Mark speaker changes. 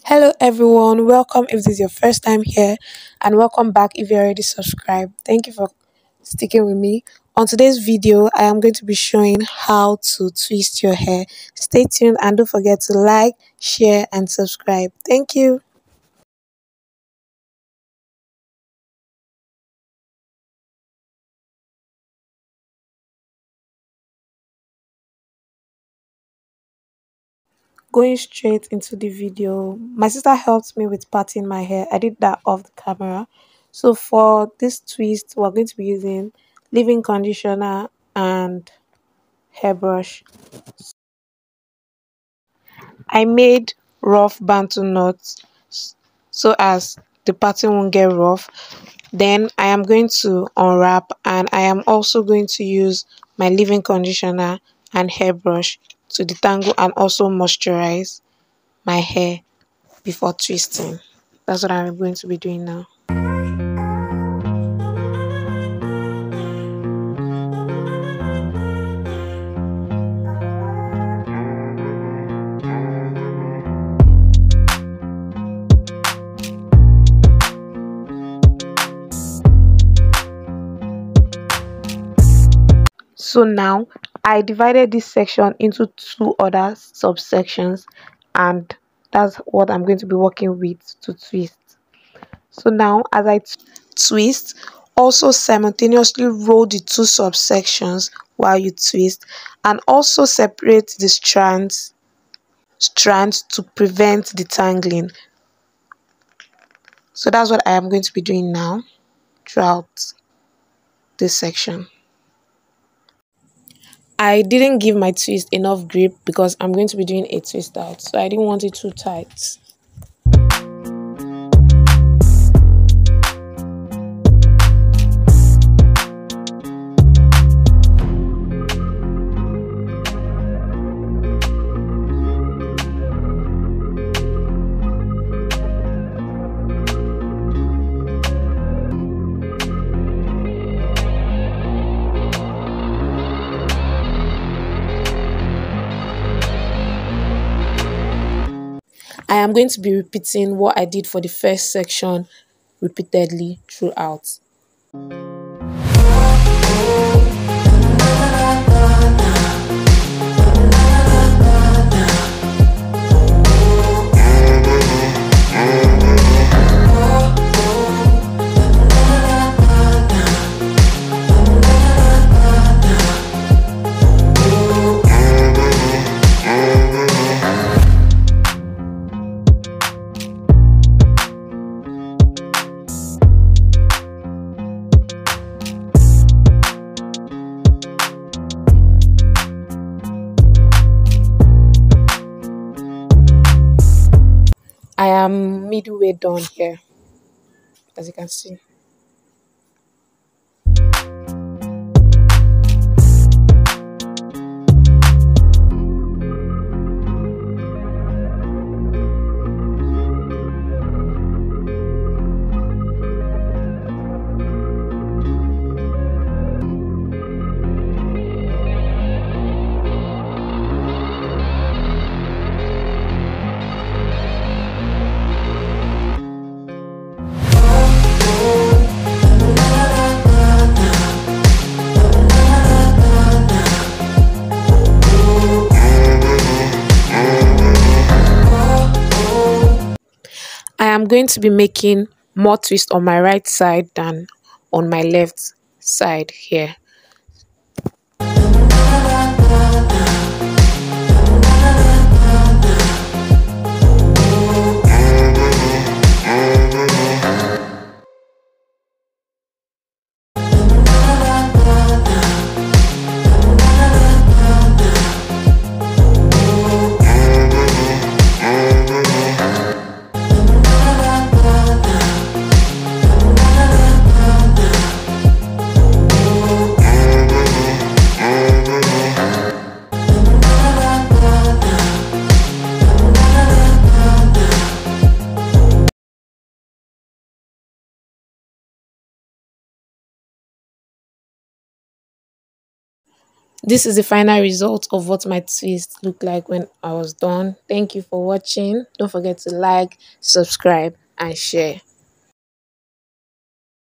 Speaker 1: Hello everyone, welcome if this is your first time here, and welcome back if you already subscribed. Thank you for sticking with me. On today's video, I am going to be showing how to twist your hair. Stay tuned and don't forget to like, share and subscribe. Thank you. Going straight into the video, my sister helped me with parting my hair. I did that off the camera. So for this twist, we're going to be using leave-in conditioner and hairbrush. I made rough bantu knots so as the pattern won't get rough. Then I am going to unwrap, and I am also going to use my leave-in conditioner and hairbrush to detangle and also moisturize my hair before twisting. That's what I'm going to be doing now. So now I divided this section into two other subsections, and that's what I'm going to be working with to twist. So now as I twist, also simultaneously roll the two subsections while you twist, and also separate the strands to prevent detangling. So that's what I am going to be doing now throughout this section. I didn't give my twist enough grip because I'm going to be doing a twist out, so I didn't want it too tight. I am going to be repeating what I did for the first section repeatedly throughout. I am midway done here, as you can see. I am going to be making more twists on my right side than on my left side here. this is the final result of what my twist looked like when I was done. Thank you for watching. Don't forget to like, subscribe, and share.